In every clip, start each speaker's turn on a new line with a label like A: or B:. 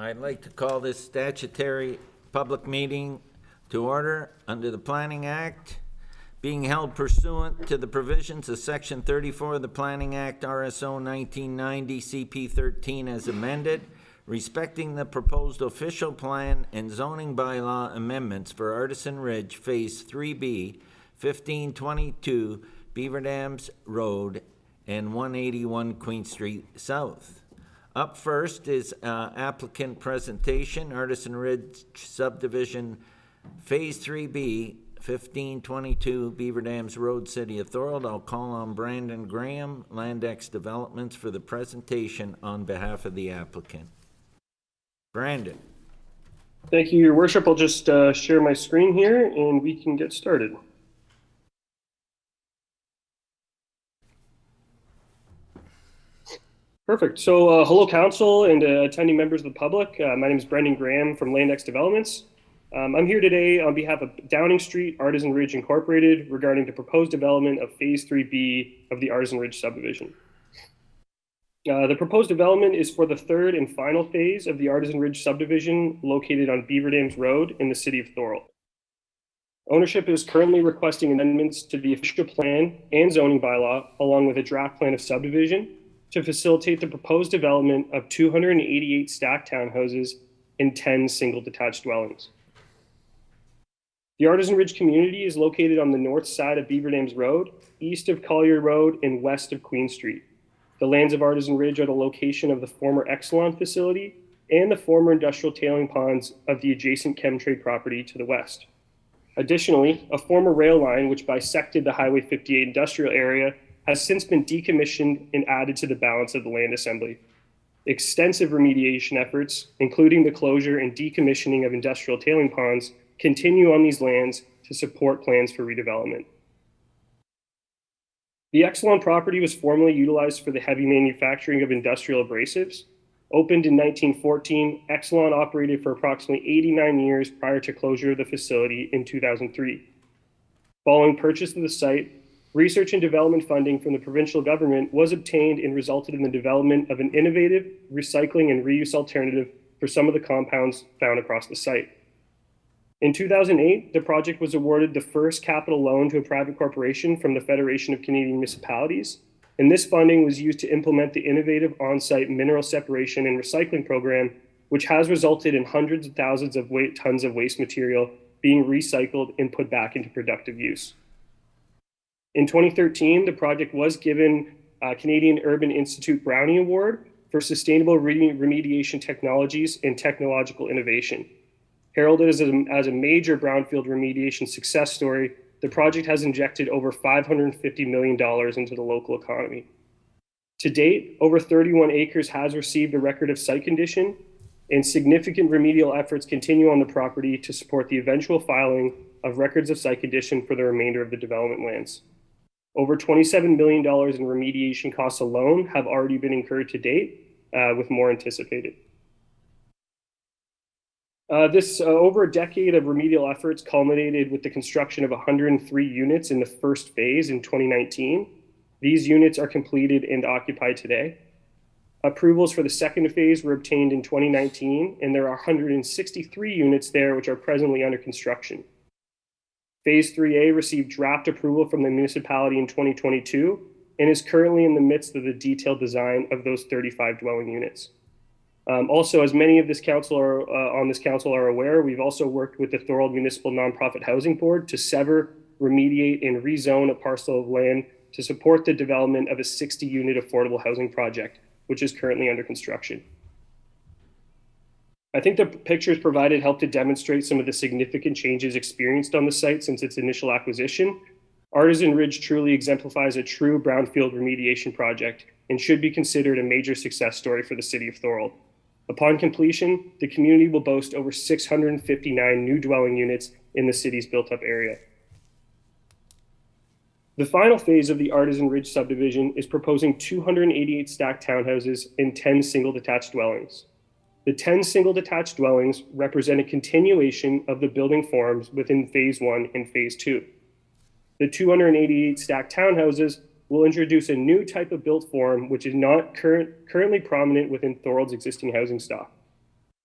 A: I'd like to call this statutory public meeting to order under the Planning Act, being held pursuant to the provisions of Section 34 of the Planning Act, RSO 1990, CP 13 as amended, respecting the proposed official plan and zoning bylaw amendments for Artisan Ridge Phase 3B, 1522 Beaver Dams Road and 181 Queen Street South. Up first is applicant presentation, Artisan Ridge Subdivision, Phase 3B, 1522 Beaver Dams Road, City of Thorold. I'll call on Brandon Graham, Landex Developments, for the presentation on behalf of the applicant. Brandon.
B: Thank you, Your Worship. I'll just share my screen here and we can get started. Perfect. So hello, Council and attending members of the public. My name is Brendan Graham from Landex Developments. I'm here today on behalf of Downing Street Artisan Ridge Incorporated regarding the proposed development of Phase 3B of the Artisan Ridge subdivision. The proposed development is for the third and final phase of the Artisan Ridge subdivision located on Beaver Dams Road in the City of Thorold. Ownership is currently requesting amendments to the official plan and zoning bylaw along with a draft plan of subdivision to facilitate the proposed development of 288 stacked townhouses and 10 single detached dwellings. The Artisan Ridge community is located on the north side of Beaver Dams Road, east of Collier Road, and west of Queen Street. The lands of Artisan Ridge are the location of the former Exelon facility and the former industrial tailing ponds of the adjacent Chemtrade property to the west. Additionally, a former rail line which bisected the Highway 58 industrial area has since been decommissioned and added to the balance of the land assembly. Extensive remediation efforts, including the closure and decommissioning of industrial tailing ponds, continue on these lands to support plans for redevelopment. The Exelon property was formerly utilized for the heavy manufacturing of industrial abrasives. Opened in 1914, Exelon operated for approximately 89 years prior to closure of the facility in 2003. Following purchase of the site, research and development funding from the provincial government was obtained and resulted in the development of an innovative recycling and reuse alternative for some of the compounds found across the site. In 2008, the project was awarded the first capital loan to a private corporation from the Federation of Canadian Municipalities, and this funding was used to implement the innovative on-site mineral separation and recycling program, which has resulted in hundreds of thousands of tons of waste material being recycled and put back into productive use. In 2013, the project was given a Canadian Urban Institute Brownie Award for Sustainable Remediation Technologies and Technological Innovation. Heralded as a major brownfield remediation success story, the project has injected over $550 million into the local economy. To date, over 31 acres has received a record of site condition, and significant remedial efforts continue on the property to support the eventual filing of records of site condition for the remainder of the development lands. Over $27 million in remediation costs alone have already been incurred to date, with more anticipated. Over a decade of remedial efforts culminated with the construction of 103 units in the first phase in 2019. These units are completed and occupied today. Approvals for the second phase were obtained in 2019, and there are 163 units there which are presently under construction. Phase 3A received draft approval from the municipality in 2022 and is currently in the midst of the detailed design of those 35 dwelling units. Also, as many of this council are aware, we've also worked with the Thorold Municipal Nonprofit Housing Board to sever, remediate, and rezone a parcel of land to support the development of a 60-unit affordable housing project, which is currently under construction. I think the pictures provided help to demonstrate some of the significant changes experienced on the site since its initial acquisition. Artisan Ridge truly exemplifies a true brownfield remediation project and should be considered a major success story for the City of Thorold. Upon completion, the community will boast over 659 new dwelling units in the city's built-up area. The final phase of the Artisan Ridge subdivision is proposing 288 stacked townhouses and 10 single detached dwellings. The 10 single detached dwellings represent a continuation of the building forms within Phase 1 and Phase 2. The 288 stacked townhouses will introduce a new type of built form which is not currently prominent within Thorold's existing housing stock.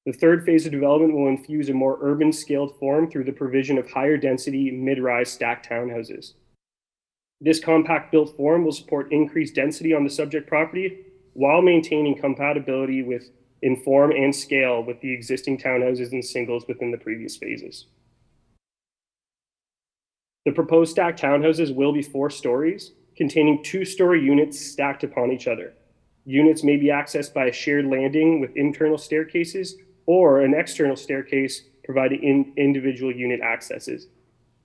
B: The third phase of development will infuse a more urban scaled form through the provision of higher density mid-rise stacked townhouses. This compact built form will support increased density on the subject property while maintaining compatibility in form and scale with the existing townhouses and singles within the previous phases. The proposed stacked townhouses will be 4 stories, containing 2-story units stacked upon each other. Units may be accessed by a shared landing with internal staircases or an external staircase providing individual unit accesses.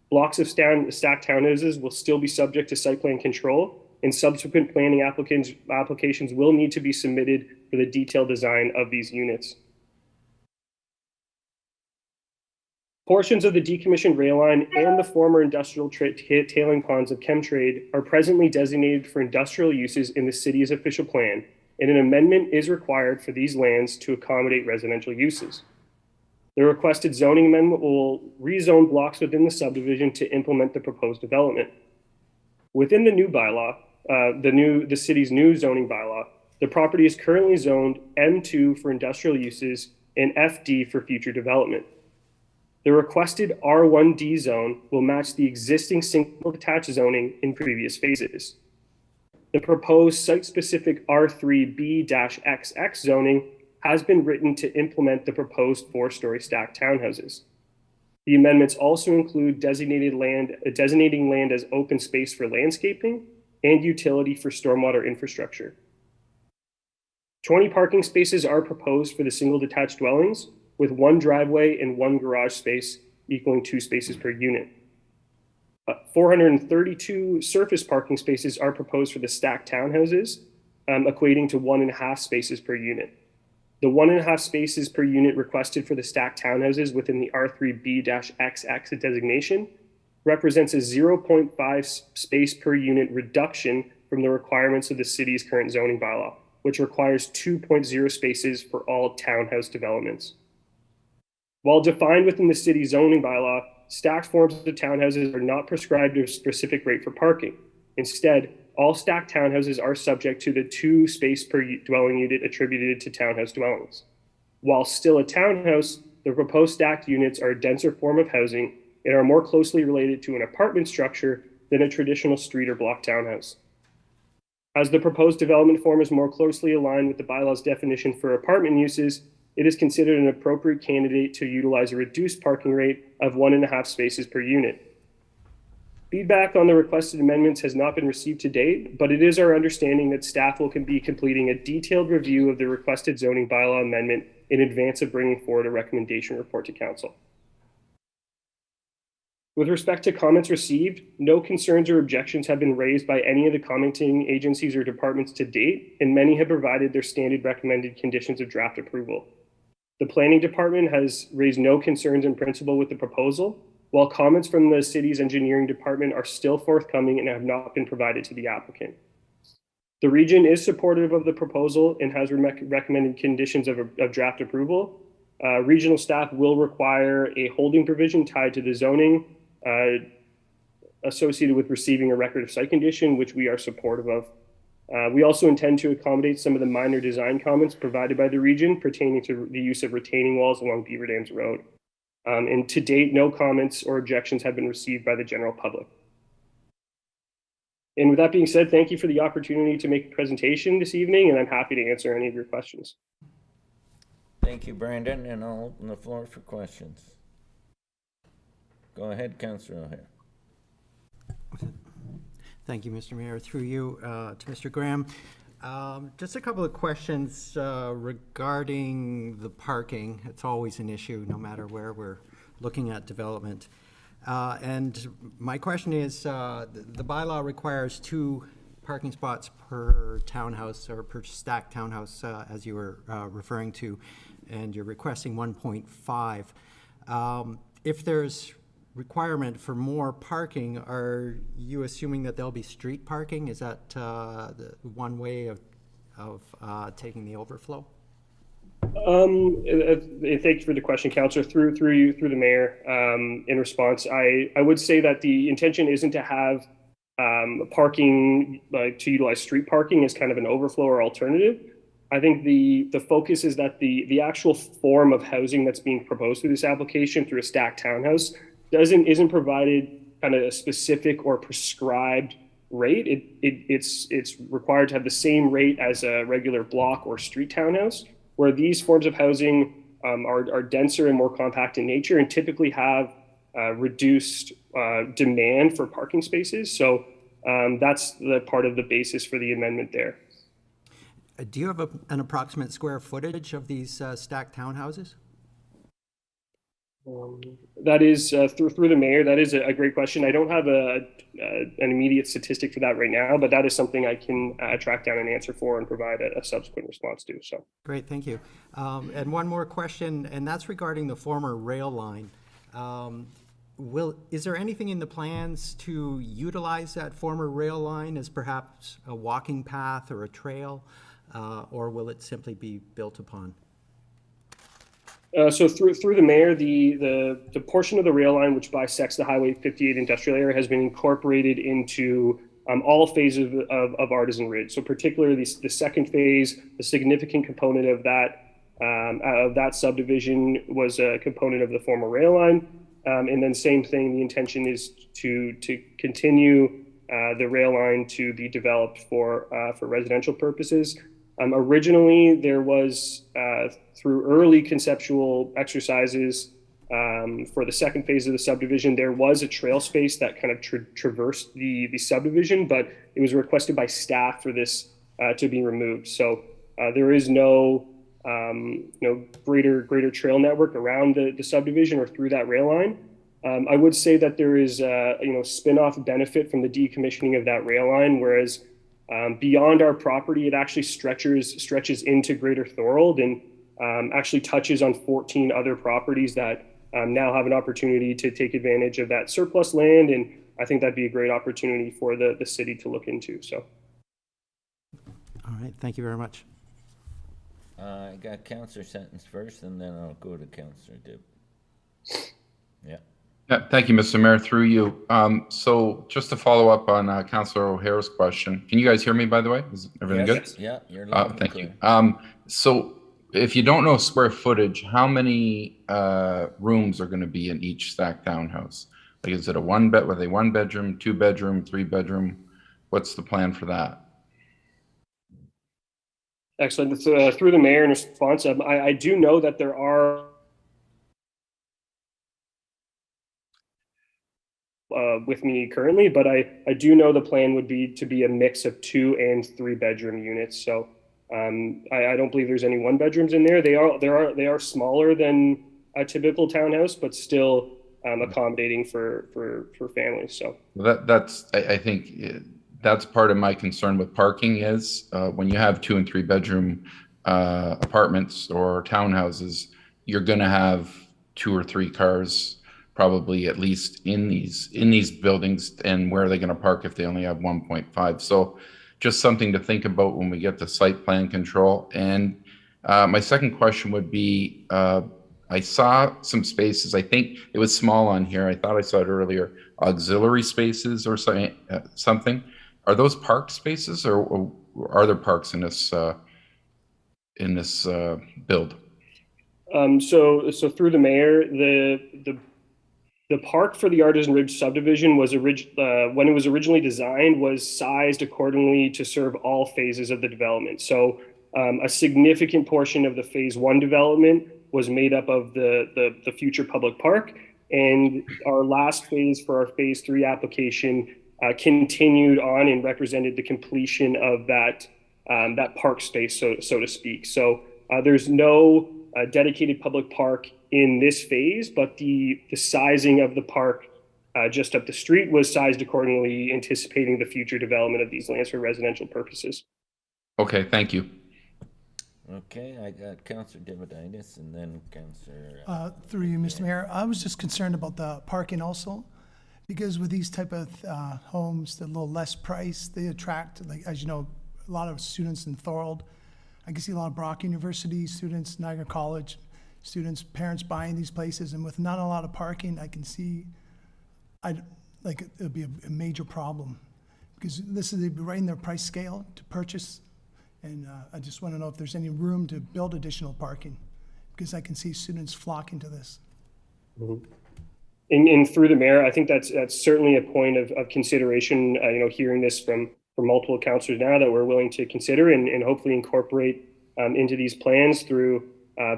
B: Blocks of stacked townhouses will still be subject to site plan control, and subsequent planning applications will need to be submitted for the detailed design of these units. Portions of the decommissioned rail line and the former industrial tailing ponds of Chemtrade are presently designated for industrial uses in the city's official plan, and an amendment is required for these lands to accommodate residential uses. The requested zoning amendment will rezone blocks within the subdivision to implement the proposed development. Within the new bylaw, the city's new zoning bylaw, the property is currently zoned M2 for industrial uses and FD for future development. The requested R1D zone will match the existing single detached zoning in previous phases. The proposed site-specific R3B-XX zoning has been written to implement the proposed 4-story stacked townhouses. The amendments also include designating land as open space for landscaping and utility for stormwater infrastructure. 20 parking spaces are proposed for the single detached dwellings, with 1 driveway and 1 garage space equaling 2 spaces per unit. 432 surface parking spaces are proposed for the stacked townhouses, equating to 1.5 spaces per unit. The 1.5 spaces per unit requested for the stacked townhouses within the R3B-XX designation represents a 0.5 space per unit reduction from the requirements of the city's current zoning bylaw, which requires 2.0 spaces for all townhouse developments. While defined within the city zoning bylaw, stacked forms of townhouses are not prescribed a specific rate for parking. Instead, all stacked townhouses are subject to the 2 space per dwelling unit attributed to townhouse dwellings. While still a townhouse, the proposed stacked units are a denser form of housing and are more closely related to an apartment structure than a traditional street or block townhouse. As the proposed development form is more closely aligned with the bylaw's definition for apartment uses, it is considered an appropriate candidate to utilize a reduced parking rate of 1.5 spaces per unit. Feedback on the requested amendments has not been received to date, but it is our understanding that staff will be completing a detailed review of the requested zoning bylaw amendment in advance of bringing forward a recommendation report to council. With respect to comments received, no concerns or objections have been raised by any of the commenting agencies or departments to date, and many have provided their standard recommended conditions of draft approval. The planning department has raised no concerns in principle with the proposal, while comments from the city's engineering department are still forthcoming and have not been provided to the applicant. The region is supportive of the proposal and has recommended conditions of draft approval. Regional staff will require a holding provision tied to the zoning associated with receiving a record of site condition, which we are supportive of. We also intend to accommodate some of the minor design comments provided by the region pertaining to the use of retaining walls along Beaver Dams Road. And to date, no comments or objections have been received by the general public. And with that being said, thank you for the opportunity to make a presentation this evening, and I'm happy to answer any of your questions.
A: Thank you, Brandon, and I'll open the floor for questions. Go ahead, Councillor O'Hare.
C: Thank you, Mr. Mayor. Through you to Mr. Graham. Just a couple of questions regarding the parking. It's always an issue, no matter where we're looking at development. And my question is, the bylaw requires 2 parking spots per townhouse or per stacked townhouse, as you were referring to, and you're requesting 1.5. If there's requirement for more parking, are you assuming that there'll be street parking? Is that the one way of taking the overflow?
B: Thank you for the question, Councillor. Through the mayor, in response, I would say that the intention isn't to have parking to utilize street parking as kind of an overflow or alternative. I think the focus is that the actual form of housing that's being proposed through this application, through a stacked townhouse, isn't provided kind of a specific or prescribed rate. It's required to have the same rate as a regular block or street townhouse, where these forms of housing are denser and more compact in nature and typically have reduced demand for parking spaces. So that's the part of the basis for the amendment there.
C: Do you have an approximate square footage of these stacked townhouses?
B: That is through the mayor. That is a great question. I don't have an immediate statistic for that right now, but that is something I can track down an answer for and provide a subsequent response to. So
C: Great, thank you. And one more question, and that's regarding the former rail line. Is there anything in the plans to utilize that former rail line as perhaps a walking path or a trail, or will it simply be built upon?
B: So through the mayor, the portion of the rail line which bisects the Highway 58 industrial area has been incorporated into all phases of Artisan Ridge. So particularly the second phase, the significant component of that subdivision was a component of the former rail line. And then same thing, the intention is to continue the rail line to be developed for residential purposes. Originally, there was, through early conceptual exercises for the second phase of the subdivision, there was a trail space that kind of traversed the subdivision, but it was requested by staff for this to be removed. So there is no greater trail network around the subdivision or through that rail line. I would say that there is spin-off benefit from the decommissioning of that rail line, whereas beyond our property, it actually stretches into Greater Thorold and actually touches on 14 other properties that now have an opportunity to take advantage of that surplus land. And I think that'd be a great opportunity for the city to look into. So.
C: All right, thank you very much.
A: I got Councillor Sentence first, and then I'll go to Councillor Dibb. Yeah.
D: Yeah, thank you, Mr. Mayor, through you. So just to follow up on Councillor O'Hara's question, can you guys hear me, by the way? Is everything good?
A: Yeah, you're loud and
D: Thank
A: clear.
D: you. So if you don't know square footage, how many rooms are going to be in each stacked townhouse? Like, is it were they 1 bedroom, 2 bedroom, 3 bedroom? What's the plan for that?
B: Excellent. Through the mayor in response, I do know that there are with me currently, but I do know the plan would be to be a mix of 2 and 3 bedroom units. So I don't believe there's any 1 bedrooms in there. They are smaller than a typical townhouse, but still accommodating for families. So
D: I think that's part of my concern with parking is when you have 2 and 3 bedroom apartments or townhouses, you're going to have 2 or 3 cars probably at least in these buildings. And where are they going to park if they only have 1.5? So just something to think about when we get to site plan control. And my second question would be, I saw some spaces, I think it was small on here, I thought I saw it earlier, auxiliary spaces or something. Are those park spaces, or are there parks in this build?
B: So through the mayor, the park for the Artisan Ridge subdivision was when it was originally designed was sized accordingly to serve all phases of the development. So a significant portion of the phase 1 development was made up of the future public park, and our last phase for our phase 3 application continued on and represented the completion of that park space, so to speak. So there's no dedicated public park in this phase, but the sizing of the park just up the street was sized accordingly, anticipating the future development of these lands for residential purposes.
D: Okay, thank you.
A: Okay, I got Councillor Dividitis and then Councillor...
E: Through you, Mr. Mayor, I was just concerned about the parking also, because with these type of homes, they're a little less priced. They attract, like, as you know, a lot of students in Thorold. I can see a lot of Brock University students, Niagara College students, parents buying these places, and with not a lot of parking, I can see, it'll be a major problem, because they'd be right in their price scale to purchase, And I just want to know if there's any room to build additional parking, because I can see students flocking to this.
B: And through the mayor, I think that's certainly a point of consideration, hearing this from multiple councillors now that we're willing to consider and hopefully incorporate into these plans through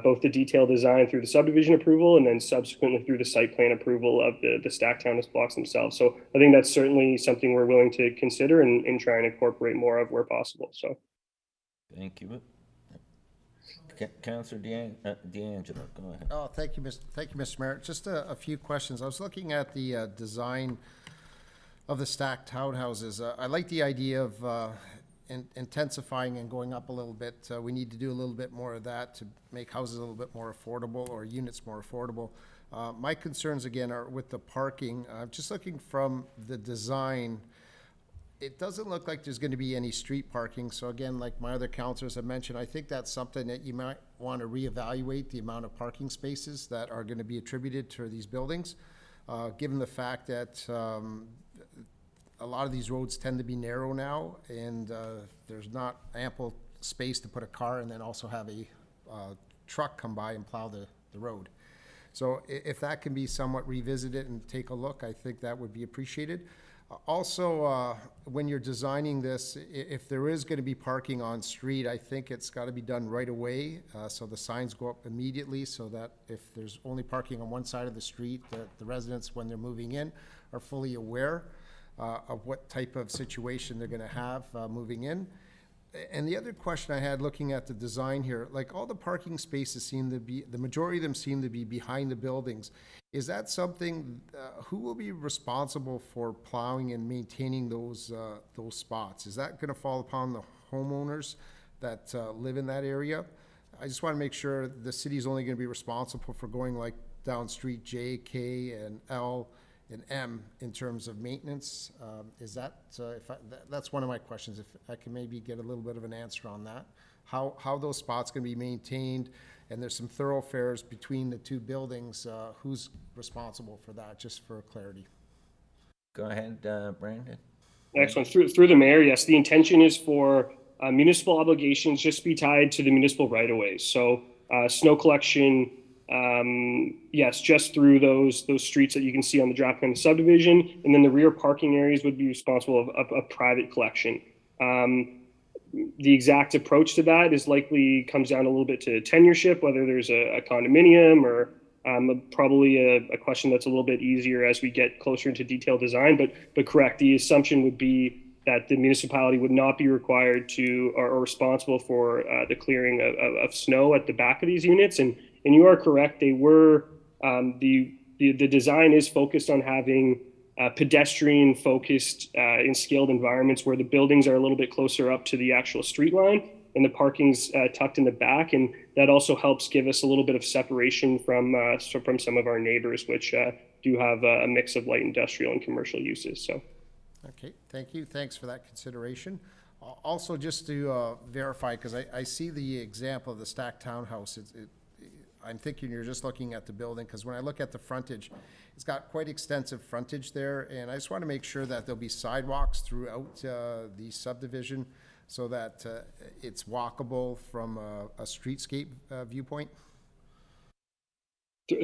B: both the detailed design through the subdivision approval and then subsequently through the site plan approval of the stacked townhouse blocks themselves. So I think that's certainly something we're willing to consider and try and incorporate more of where possible. So.
A: Thank you. Councillor D'Angelo, go ahead.
F: Oh, thank you, Mr. Mayor. Just a few questions. I was looking at the design of the stacked townhouses. I like the idea of intensifying and going up a little bit. We need to do a little bit more of that to make houses a little bit more affordable or units more affordable. My concerns, again, are with the parking. Just looking from the design, it doesn't look like there's going to be any street parking. So again, like my other councilors have mentioned, I think that's something that you might want to reevaluate, the amount of parking spaces that are going to be attributed to these buildings, given the fact that a lot of these roads tend to be narrow now, and there's not ample space to put a car and then also have a truck come by and plow the road. So if that can be somewhat revisited and take a look, I think that would be appreciated. Also, when you're designing this, if there is going to be parking on street, I think it's got to be done right away, so the signs go up immediately, so that if there's only parking on one side of the street, that the residents, when they're moving in, are fully aware of what type of situation they're going to have moving in. And the other question I had looking at the design here, like all the parking spaces seem to be, the majority of them seem to be behind the buildings. Is that something, who will be responsible for plowing and maintaining those spots? Is that going to fall upon the homeowners that live in that area? I just want to make sure the city's only going to be responsible for going like down street J, K, and L, and M in terms of maintenance. Is that, that's one of my questions, if I can maybe get a little bit of an answer on that. How those spots can be maintained, and there's some thoroughfares between the two buildings, who's responsible for that, just for clarity?
A: Go ahead, Brandon.
B: Excellent. Through the mayor, yes, the intention is for municipal obligations just be tied to the municipal right-of-ways. So snow collection, yes, just through those streets that you can see on the draft plan of subdivision, and then the rear parking areas would be responsible of private collection. The exact approach to that is likely comes down a little bit to tenureship, whether there's a condominium or probably a question that's a little bit easier as we get closer into detailed design. But correct, the assumption would be that the municipality would not be required to or responsible for the clearing of snow at the back of these units. And you are correct, they were the design is focused on having pedestrian focused and scaled environments where the buildings are a little bit closer up to the actual street line and the parking's tucked in the back, and that also helps give us a little bit of separation from some of our neighbors, which do have a mix of light industrial and commercial uses. So
F: Okay, thank you. Thanks for that consideration. Also, just to verify, because I see the example of the stacked townhouse, I'm thinking you're just looking at the building, because when I look at the frontage, it's got quite extensive frontage there, and I just want to make sure that there'll be sidewalks throughout the subdivision so that it's walkable from a streetscape viewpoint.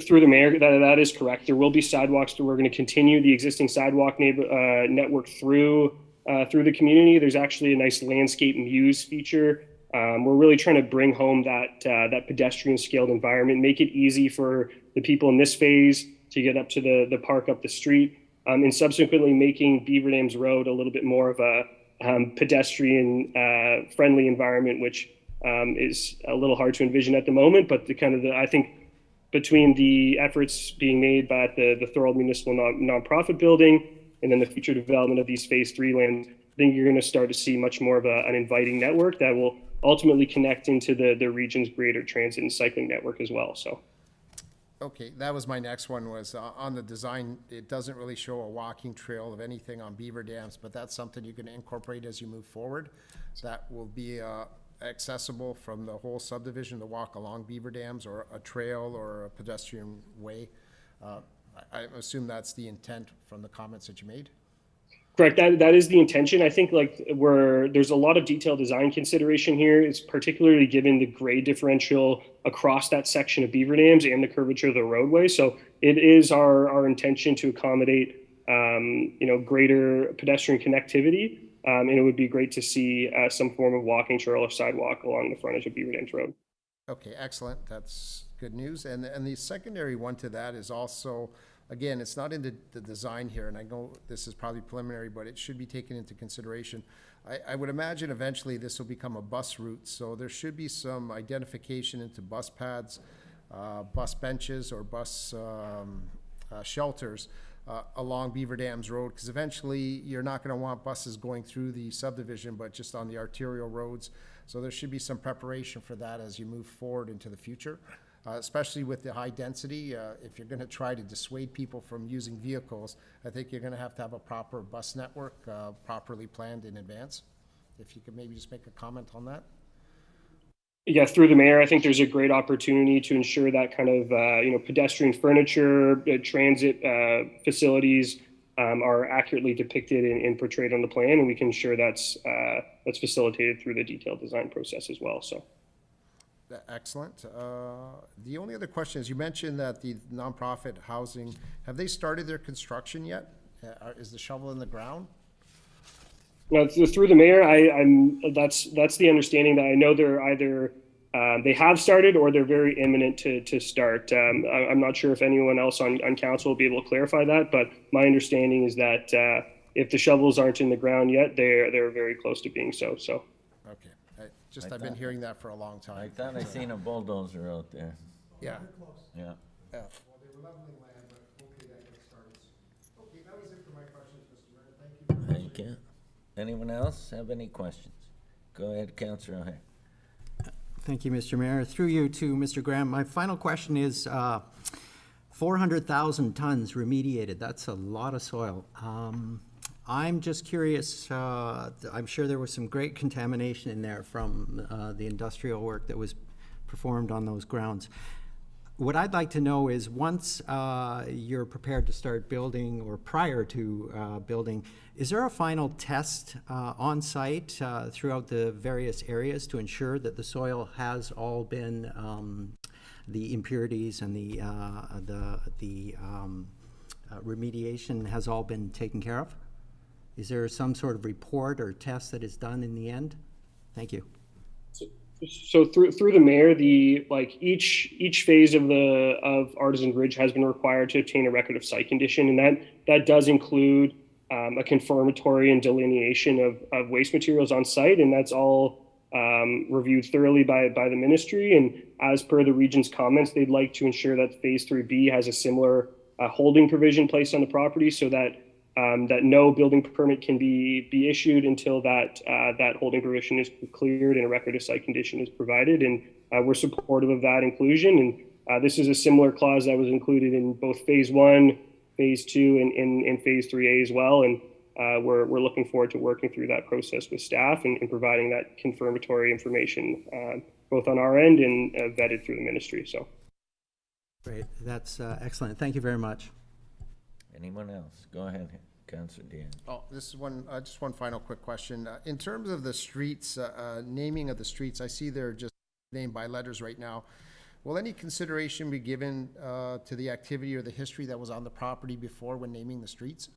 B: through the mayor, that is correct. There will be sidewalks. We're going to continue the existing sidewalk network through the community. There's actually a nice landscape muse feature. We're really trying to bring home that pedestrian scaled environment, make it easy for the people in this phase to get up to the park up the street, and subsequently making Beaver Dams Road a little bit more of a pedestrian friendly environment, which is a little hard to envision at the moment. But I think between the efforts being made by the Thorold Municipal Nonprofit Building and then the future development of these Phase 3 lands, I think you're going to start to see much more of an inviting network that will ultimately connect into the region's greater transit and cycling network as well. So.
F: Okay, that was my next one, was on the design, it doesn't really show a walking trail of anything on Beaver Dams, but that's something you can incorporate as you move forward. That will be accessible from the whole subdivision to walk along Beaver Dams, or a trail or a pedestrian way. I assume that's the intent from the comments that you made?
B: Correct. That is the intention. I think like where there's a lot of detailed design consideration here. It's particularly given the grade differential across that section of beaver dams and the curvature of the roadway. So it is our intention to accommodate greater pedestrian connectivity. And it would be great to see some form of walking trail or sidewalk along the frontage of Beaver Dams Road.
F: Okay, excellent. That's good news. And the secondary one to that is also, again, it's not in the design here, and I know this is probably preliminary, but it should be taken into consideration. I would imagine eventually this will become a bus route, so there should be some identification into bus pads, bus benches, or bus shelters along Beaver Dams Road, because eventually you're not going to want buses going through the subdivision, but just on the arterial roads. So there should be some preparation for that as you move forward into the future, especially with the high density. If you're going to try to dissuade people from using vehicles, I think you're going to have a proper bus network properly planned in advance. If you could maybe just make a comment on that.
B: Yeah, through the mayor, I think there's a great opportunity to ensure that kind of pedestrian furniture, transit facilities are accurately depicted and portrayed on the plan, and we can ensure that's facilitated through the detailed design process as well. So,
F: excellent. The only other question is, you mentioned that the nonprofit housing, have they started their construction yet? Is the shovel in the ground?
B: no, through the mayor, that's the understanding that I know they're either they have started or they're very imminent to start. I'm not sure if anyone else on council will be able to clarify that, but my understanding is that if the shovels aren't in the ground yet, they're very close to being so. So.
F: Okay, I've been hearing that for a long time.
A: I thought I seen a bulldozer out there.
F: Yeah.
A: Yeah.
F: Yeah. Well, they were leveling land, but hopefully that gets started. Okay, that was it for my questions, Mr. Mayor. Thank you very much.
A: Thank you. Anyone else have any questions? Go ahead, Councillor O'Hare.
C: Thank you, Mr. Mayor. Through you to Mr. Graham. My final question is 400,000 tons remediated. That's a lot of soil. I'm just curious, I'm sure there was some great contamination in there from the industrial work that was performed on those grounds. What I'd like to know is, once you're prepared to start building, or prior to building, is there a final test on site throughout the various areas to ensure that the soil has all been, the impurities and the remediation has all been taken care of? Is there some sort of report or test that is done in the end? Thank you.
B: So through the mayor, each phase of Artisan Ridge has been required to obtain a record of site condition, and that does include a confirmatory and delineation of waste materials on site, and that's all reviewed thoroughly by the ministry. And as per the region's comments, they'd like to ensure that Phase 3B has a similar holding provision placed on the property, so that no building permit can be issued until that holding provision is cleared and a record of site condition is provided. And we're supportive of that inclusion. And this is a similar clause that was included in both Phase 1, Phase 2, and Phase 3A as well. And we're looking forward to working through that process with staff and providing that confirmatory information both on our end and vetted through the ministry. So,
C: Great, that's excellent. Thank you very much.
A: Anyone else? Go ahead, Councillor Dion.
F: Oh, this is just one final quick question. In terms of the streets, naming of the streets, I see they're just named by letters right now. Will any consideration be given to the activity or the history that was on the property before when naming the streets?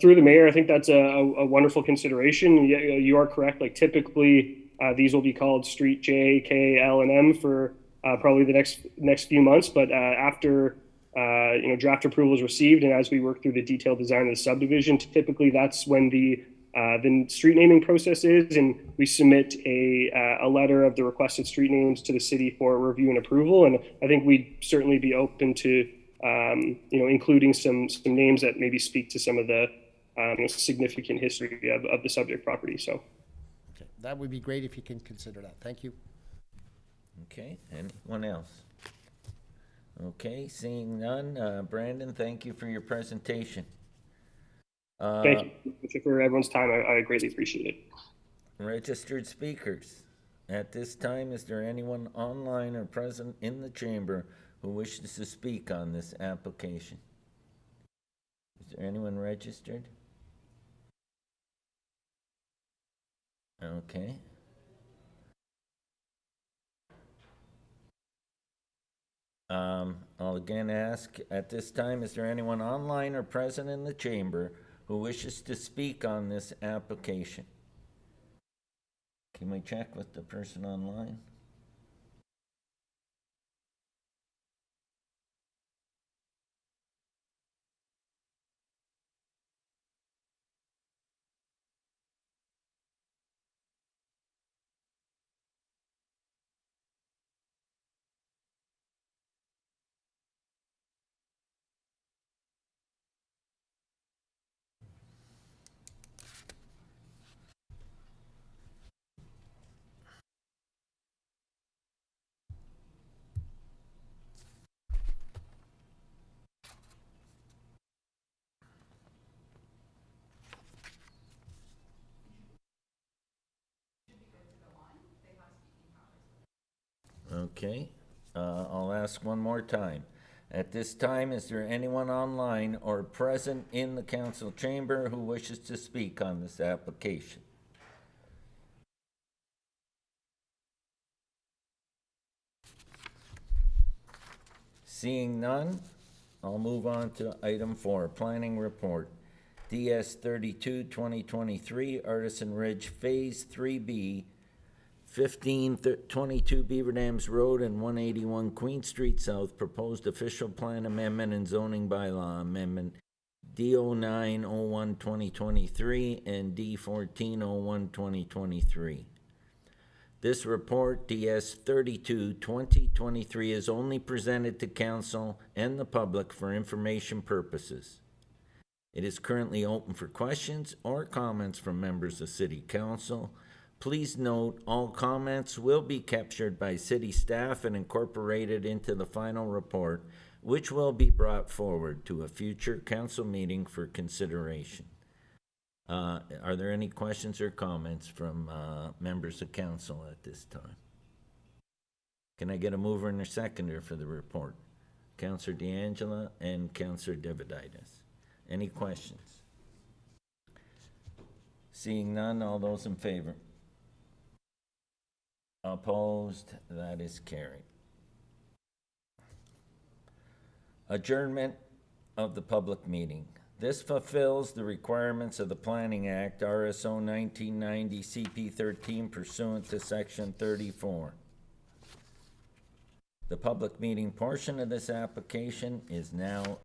B: Through the mayor, I think that's a wonderful consideration. You are correct. Like, typically, these will be called Street J, K, L, and M for probably the next few months. But after draft approval is received, and as we work through the detailed design of the subdivision, typically that's when the street naming process is, and we submit a letter of the requested street names to the city for review and approval. And I think we'd certainly be open to including some names that maybe speak to some of the significant history of the subject property. So,
F: Okay, that would be great if you can consider that. Thank you.
A: Okay, anyone else? Okay, seeing none. Brandon, thank you for your presentation.
B: thank you for everyone's time. I greatly appreciate it.
A: Registered speakers. At this time, is there anyone online or present in the chamber who wishes to speak on this application? Is there anyone registered? Okay. I'll again ask, at this time, is there anyone online or present in the chamber who wishes to speak on this application? Can we check with the person online? Okay, I'll ask one more time. At this time, is there anyone online or present in the council chamber who wishes to speak on this application? Seeing none, I'll move on to item 4, planning report. DS 32, 2023, Artisan Ridge Phase 3B, 1522 Beaver Dams Road and 181 Queen Street South, proposed official plan amendment and zoning bylaw amendment, D0901 2023 and D1401 2023. This report, DS 32 2023, is only presented to council and the public for information purposes. It is currently open for questions or comments from members of City Council. Please note, all comments will be captured by city staff and incorporated into the final report, which will be brought forward to a future council meeting for consideration. Are there any questions or comments from members of council at this time? Can I get a mover and a seconder for the report? Councillor D'Angela and Councillor Dividitis. Any questions? Seeing none, all those in favor? Opposed? That is carried. Adjournment of the public meeting. This fulfills the requirements of the Planning Act, RSO 1990 CP 13 pursuant to Section 34. The public meeting portion of this application is now